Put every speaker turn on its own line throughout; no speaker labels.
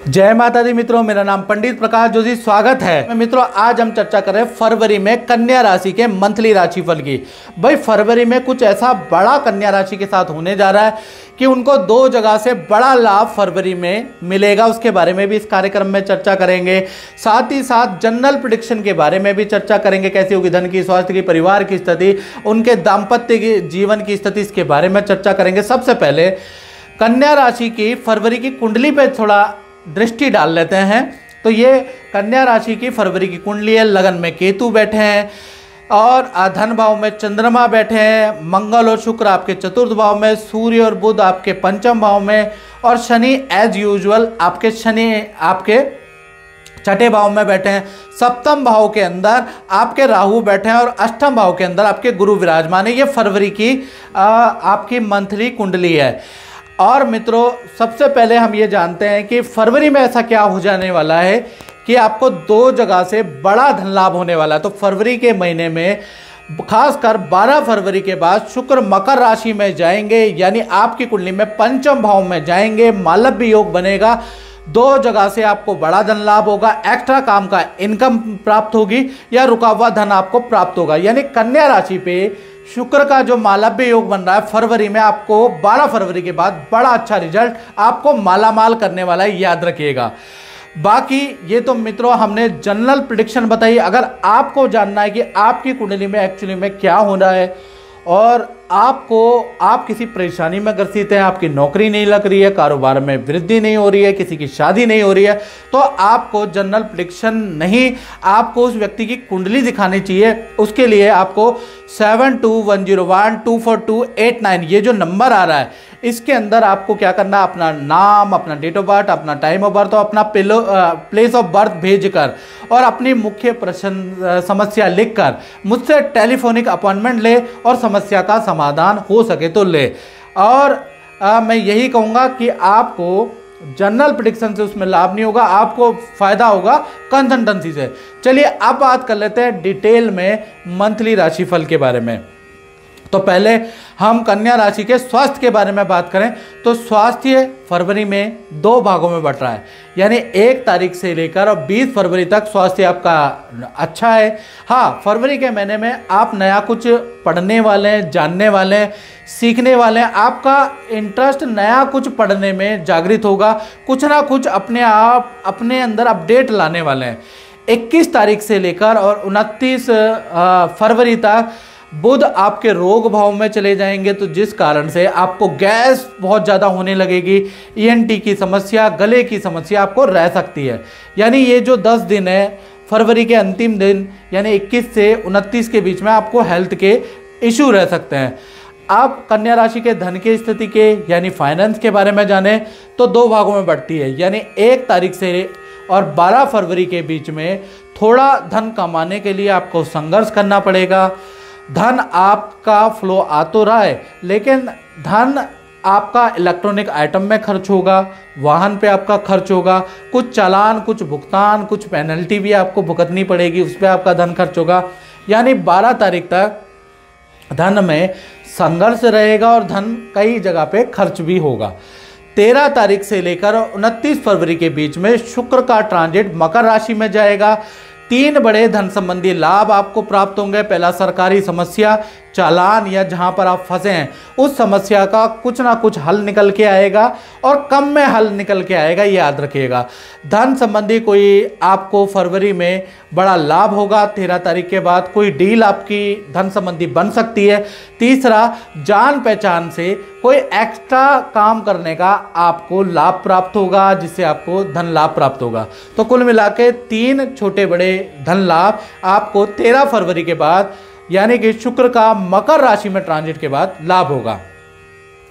जय माता दी मित्रों, मेरा नाम पंडित प्रकाश जोशी। स्वागत है मित्रों। आज हम चर्चा कर रहे हैं फरवरी में कन्या राशि के मंथली राशिफल की। भाई फरवरी में कुछ ऐसा बड़ा कन्या राशि के साथ होने जा रहा है कि उनको दो जगह से बड़ा लाभ फरवरी में मिलेगा। उसके बारे में भी इस कार्यक्रम में चर्चा करेंगे। साथ ही साथ जनरल प्रेडिक्शन के बारे में भी चर्चा करेंगे। कैसी होगी धन की, स्वास्थ्य की, परिवार की स्थिति, उनके दाम्पत्य की जीवन की स्थिति, इसके बारे में चर्चा करेंगे। सबसे पहले कन्या राशि की फरवरी की कुंडली पे थोड़ा दृष्टि डाल लेते हैं। तो ये कन्या राशि की फरवरी की कुंडली है। लगन में केतु बैठे हैं और धन भाव में चंद्रमा बैठे हैं। मंगल और शुक्र आपके चतुर्थ भाव में, सूर्य और बुध आपके पंचम भाव में, और शनि एज यूजुअल आपके छठे भाव में बैठे हैं। सप्तम भाव के अंदर आपके राहु बैठे हैं और अष्टम भाव के अंदर आपके गुरु विराजमान है। ये फरवरी की आपकी मंथली कुंडली है। और मित्रों, सबसे पहले हम ये जानते हैं कि फरवरी में ऐसा क्या हो जाने वाला है कि आपको दो जगह से बड़ा धन लाभ होने वाला है। तो फरवरी के महीने में खासकर 12 फरवरी के बाद शुक्र मकर राशि में जाएंगे, यानी आपकी कुंडली में पंचम भाव में जाएंगे। मालव्य योग बनेगा। दो जगह से आपको बड़ा धन लाभ होगा। एक्स्ट्रा काम का इनकम प्राप्त होगी या रुका हुआ धन आपको प्राप्त होगा। यानी कन्या राशि पे शुक्र का जो मालव्य योग बन रहा है फरवरी में, आपको 12 फरवरी के बाद बड़ा अच्छा रिजल्ट आपको मालामाल करने वाला है, याद रखिएगा। बाकी ये तो मित्रों हमने जनरल प्रेडिक्शन बताई। अगर आपको जानना है कि आपकी कुंडली में एक्चुअली में क्या हो रहा है और आप किसी परेशानी में ग्रसित हैं, आपकी नौकरी नहीं लग रही है, कारोबार में वृद्धि नहीं हो रही है, किसी की शादी नहीं हो रही है, तो आपको जनरल प्रेडिक्शन नहीं, आपको उस व्यक्ति की कुंडली दिखानी चाहिए। उसके लिए आपको 7210124289 ये जो नंबर आ रहा है इसके अंदर आपको क्या करना है, अपना नाम, अपना डेट ऑफ बर्थ, अपना टाइम ऑफ बर्थ और अपना प्लेस ऑफ बर्थ भेजकर और अपनी मुख्य प्रश्न समस्या लिखकर मुझसे टेलीफोनिक अपॉइंटमेंट ले और समस्या का समाधान हो सके तो ले। और मैं यही कहूँगा कि आपको जनरल प्रेडिक्शन से उसमें लाभ नहीं होगा, आपको फायदा होगा कंसल्टेंसी से। चलिए अब बात कर लेते हैं डिटेल में मंथली राशिफल के बारे में। तो पहले हम कन्या राशि के स्वास्थ्य के बारे में बात करें तो स्वास्थ्य फरवरी में दो भागों में बट रहा है, यानी 1 तारीख से लेकर और 20 फरवरी तक स्वास्थ्य आपका अच्छा है। हाँ, फरवरी के महीने में आप नया कुछ पढ़ने वाले हैं, जानने वाले हैं, सीखने वाले हैं। आपका इंटरेस्ट नया कुछ पढ़ने में जागृत होगा। कुछ ना कुछ अपने आप अपने अंदर अपडेट लाने वाले हैं। 21 तारीख से लेकर और 29 फरवरी तक बुध आपके रोग भाव में चले जाएंगे, तो जिस कारण से आपको गैस बहुत ज़्यादा होने लगेगी, ENT की समस्या, गले की समस्या आपको रह सकती है। यानी ये जो 10 दिन है फरवरी के अंतिम दिन यानी 21 से 29 के बीच में आपको हेल्थ के इशू रह सकते हैं। आप कन्या राशि के धन की स्थिति के यानी फाइनेंस के बारे में जाने तो दो भागों में बढ़ती है, यानी 1 तारीख से और 12 फरवरी के बीच में थोड़ा धन कमाने के लिए आपको संघर्ष करना पड़ेगा। धन आपका फ्लो आ तो रहा है, लेकिन धन आपका इलेक्ट्रॉनिक आइटम में खर्च होगा, वाहन पे आपका खर्च होगा, कुछ चालान, कुछ भुगतान, कुछ पेनल्टी भी आपको भुगतनी पड़ेगी, उस पर आपका धन खर्च होगा। यानी 12 तारीख तक धन में संघर्ष रहेगा और धन कई जगह पे खर्च भी होगा। 13 तारीख से लेकर 29 फरवरी के बीच में शुक्र का ट्रांजिट मकर राशि में जाएगा। 3 बड़े धन संबंधी लाभ आपको प्राप्त होंगे। पहला, सरकारी समस्या, चालान या जहां पर आप फंसे हैं उस समस्या का कुछ ना कुछ हल निकल के आएगा और कम में हल निकल के आएगा, ये याद रखिएगा। धन संबंधी कोई आपको फरवरी में बड़ा लाभ होगा। 13 तारीख के बाद कोई डील आपकी धन संबंधी बन सकती है। तीसरा, जान पहचान से कोई एक्स्ट्रा काम करने का आपको लाभ प्राप्त होगा, जिससे आपको धन लाभ प्राप्त होगा। तो कुल मिला के 3 छोटे बड़े धन लाभ आपको 13 फरवरी के बाद यानी कि शुक्र का मकर राशि में ट्रांजिट के बाद लाभ होगा।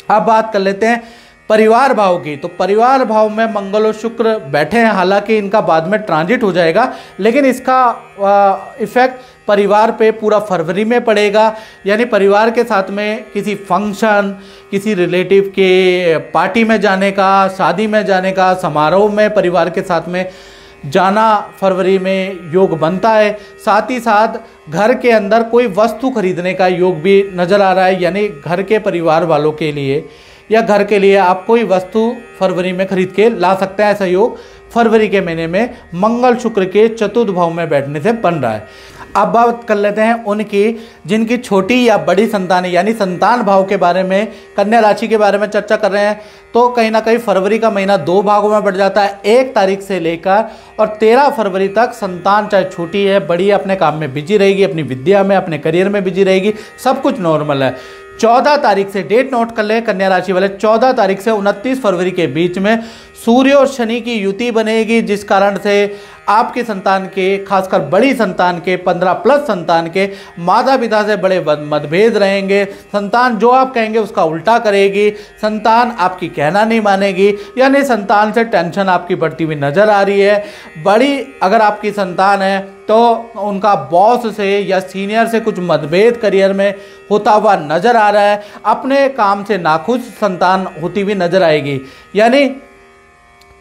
अब बात कर लेते हैं परिवार भाव की। तो परिवार भाव में मंगल और शुक्र बैठे हैं, हालांकि इनका बाद में ट्रांजिट हो जाएगा, लेकिन इसका इफेक्ट परिवार पे पूरा फरवरी में पड़ेगा। यानी परिवार के साथ में किसी फंक्शन, किसी रिलेटिव के पार्टी में जाने का, शादी में जाने का, समारोह में परिवार के साथ में जाना फरवरी में योग बनता है। साथ ही साथ घर के अंदर कोई वस्तु खरीदने का योग भी नज़र आ रहा है, यानी घर के परिवार वालों के लिए या घर के लिए आप कोई वस्तु फरवरी में खरीद के ला सकते हैं, ऐसा योग फरवरी के महीने में मंगल शुक्र के चतुर्थ भाव में बैठने से बन रहा है। अब बात कर लेते हैं उनकी जिनकी छोटी या बड़ी संतान है, यानी संतान भाव के बारे में, कन्या राशि के बारे में चर्चा कर रहे हैं। तो कहीं ना कहीं फरवरी का महीना 2 भागों में बढ़ जाता है। 1 तारीख से लेकर और 13 फरवरी तक संतान चाहे छोटी है बड़ी है अपने काम में बिजी रहेगी, अपनी विद्या में, अपने करियर में बिजी रहेगी, सब कुछ नॉर्मल है। 14 तारीख से, डेट नोट कर ले कन्या राशि वाले, 14 तारीख से 29 फरवरी के बीच में सूर्य और शनि की युति बनेगी, जिस कारण से आपके संतान के, खासकर बड़ी संतान के, 15+ संतान के माता पिता से बड़े मतभेद रहेंगे। संतान जो आप कहेंगे उसका उल्टा करेगी, संतान आपकी कहना नहीं मानेगी, यानी संतान से टेंशन आपकी बढ़ती हुई नजर आ रही है। बड़ी अगर आपकी संतान है तो उनका बॉस से या सीनियर से कुछ मतभेद करियर में होता हुआ नजर आ रहा है। अपने काम से नाखुश संतान होती हुई नजर आएगी, यानी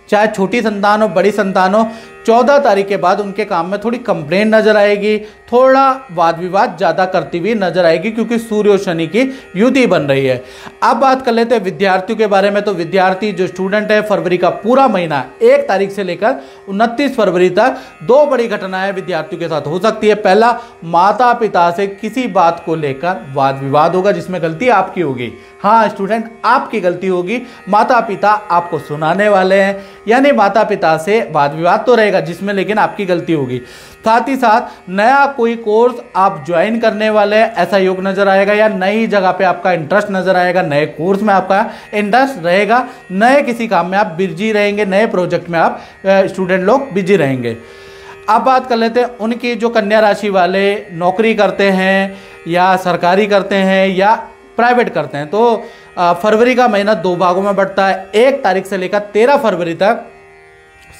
चाहे छोटी संतान हो बड़ी संतान हो, 14 तारीख के बाद उनके काम में थोड़ी कंप्लेंट नजर आएगी, थोड़ा वाद विवाद ज़्यादा करती हुई नजर आएगी, क्योंकि सूर्य और शनि की युति बन रही है। अब बात कर लेते हैं विद्यार्थियों के बारे में। तो विद्यार्थी जो स्टूडेंट है, फरवरी का पूरा महीना 1 तारीख से लेकर 29 फरवरी तक 2 बड़ी घटनाएं विद्यार्थियों के साथ हो सकती है। पहला, माता पिता से किसी बात को लेकर वाद विवाद होगा जिसमें गलती आपकी होगी। हाँ स्टूडेंट, आपकी गलती होगी, माता पिता आपको सुनाने वाले हैं, यानी माता पिता से वाद विवाद तो रहेगा जिसमें लेकिन आपकी गलती होगी। साथ ही साथ नया कोई कोर्स आप ज्वाइन करने वाले हैं ऐसा योग नजर आएगा, या नई जगह पे आपका इंटरेस्ट नजर आएगा, नए कोर्स में आपका इंटरेस्ट रहेगा, नए किसी काम में आप बिजी रहेंगे, नए प्रोजेक्ट में आप स्टूडेंट लोग बिजी रहेंगे। अब बात कर लेते हैं उनकी जो कन्या राशि वाले नौकरी करते हैं या सरकारी करते हैं या प्राइवेट करते हैं। तो फरवरी का महीना 2 भागों में बढ़ता है। 1 तारीख से लेकर 13 फरवरी तक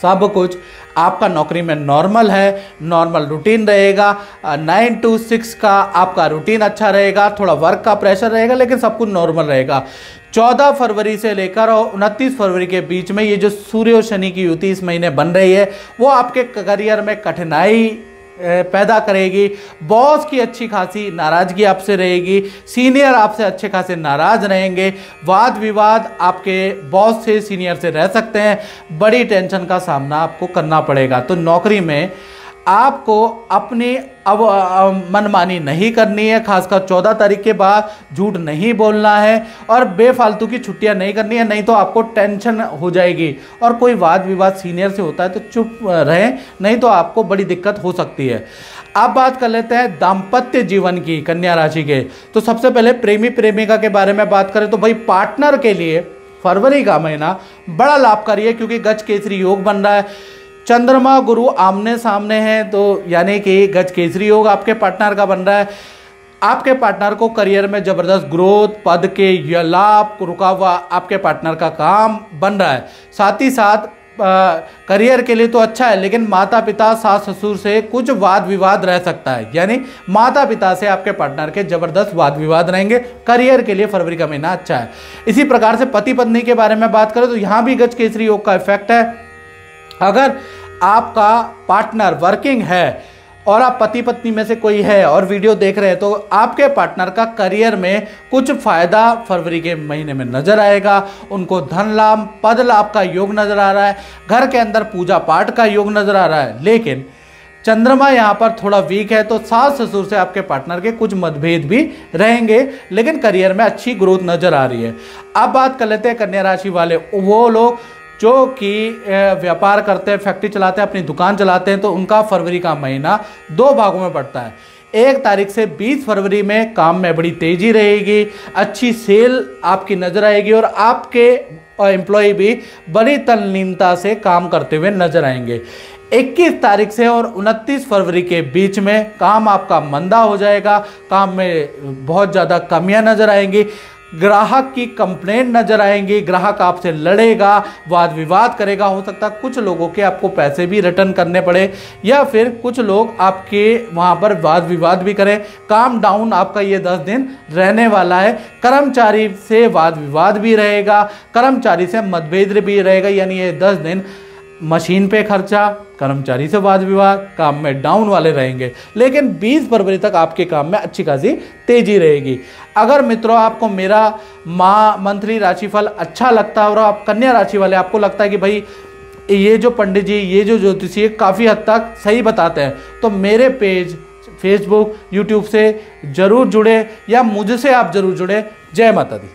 सब कुछ आपका नौकरी में नॉर्मल है, नॉर्मल रूटीन रहेगा। 9 to 6 का आपका रूटीन अच्छा रहेगा, थोड़ा वर्क का प्रेशर रहेगा लेकिन सब कुछ नॉर्मल रहेगा। 14 फरवरी से लेकर और 29 फरवरी के बीच में ये जो सूर्य और शनि की युति इस महीने बन रही है वो आपके करियर में कठिनाई पैदा करेगी। बॉस की अच्छी खासी नाराजगी आपसे रहेगी, सीनियर आपसे अच्छे खासे नाराज रहेंगे, वाद विवाद आपके बॉस से, सीनियर से रह सकते हैं, बड़ी टेंशन का सामना आपको करना पड़ेगा। तो नौकरी में आपको अपनी अब मनमानी नहीं करनी है, खासकर 14 तारीख के बाद झूठ नहीं बोलना है और बेफालतू की छुट्टियां नहीं करनी है, नहीं तो आपको टेंशन हो जाएगी। और कोई वाद विवाद सीनियर से होता है तो चुप रहें, नहीं तो आपको बड़ी दिक्कत हो सकती है। अब बात कर लेते हैं दाम्पत्य जीवन की कन्या राशि के। तो सबसे पहले प्रेमी प्रेमिका के बारे में बात करें तो भाई पार्टनर के लिए फरवरी का महीना बड़ा लाभकारी है, क्योंकि गज केसरी योग बन रहा है, चंद्रमा गुरु आमने सामने हैं, तो यानी कि गज केसरी योग आपके पार्टनर का बन रहा है। आपके पार्टनर को करियर में जबरदस्त ग्रोथ, पद के लाभ, रुका हुआ आपके पार्टनर का काम बन रहा है। साथ ही साथ करियर के लिए तो अच्छा है, लेकिन माता पिता, सास ससुर से कुछ वाद विवाद रह सकता है, यानी माता पिता से आपके पार्टनर के जबरदस्त वाद विवाद रहेंगे। करियर के लिए फरवरी का महीना अच्छा है। इसी प्रकार से पति पत्नी के बारे में बात करें तो यहाँ भी गज केसरी योग का इफेक्ट है। अगर आपका पार्टनर वर्किंग है और आप पति पत्नी में से कोई है और वीडियो देख रहे हैं तो आपके पार्टनर का करियर में कुछ फायदा फरवरी के महीने में नजर आएगा। उनको धन लाभ, पद लाभ का योग नजर आ रहा है, घर के अंदर पूजा पाठ का योग नजर आ रहा है। लेकिन चंद्रमा यहाँ पर थोड़ा वीक है, तो सास ससुर से आपके पार्टनर के कुछ मतभेद भी रहेंगे, लेकिन करियर में अच्छी ग्रोथ नजर आ रही है। अब बात कर लेते हैं कन्या राशि वाले, वो लोग जो कि व्यापार करते हैं, फैक्ट्री चलाते हैं, अपनी दुकान चलाते हैं, तो उनका फरवरी का महीना 2 भागों में बढ़ता है। 1 तारीख से 20 फरवरी में काम में बड़ी तेजी रहेगी, अच्छी सेल आपकी नजर आएगी और आपके एम्प्लॉय भी बड़ी तल्लीनता से काम करते हुए नजर आएंगे। 21 तारीख से और 29 फरवरी के बीच में काम आपका मंदा हो जाएगा, काम में बहुत ज़्यादा कमियां नजर आएंगी, ग्राहक की कंप्लेंट नजर आएंगी, ग्राहक आपसे लड़ेगा, वाद विवाद करेगा, हो सकता है कुछ लोगों के आपको पैसे भी रिटर्न करने पड़े या फिर कुछ लोग आपके वहां पर वाद विवाद भी करें। काम डाउन आपका ये 10 दिन रहने वाला है। कर्मचारी से वाद विवाद भी रहेगा, कर्मचारी से मतभेद भी रहेगा, यानी ये 10 दिन मशीन पे खर्चा, कर्मचारी से वाद विवाद, काम में डाउन वाले रहेंगे। लेकिन 20 फरवरी तक आपके काम में अच्छी खासी तेजी रहेगी। अगर मित्रों आपको मेरा मंथली राशिफल अच्छा लगता है और आप कन्या राशि वाले आपको लगता है कि भाई ये जो पंडित जी, ये जो ज्योतिषी काफ़ी हद तक सही बताते हैं। तो मेरे पेज फेसबुक, यूट्यूब से ज़रूर जुड़े या मुझसे आप ज़रूर जुड़े। जय माता दी।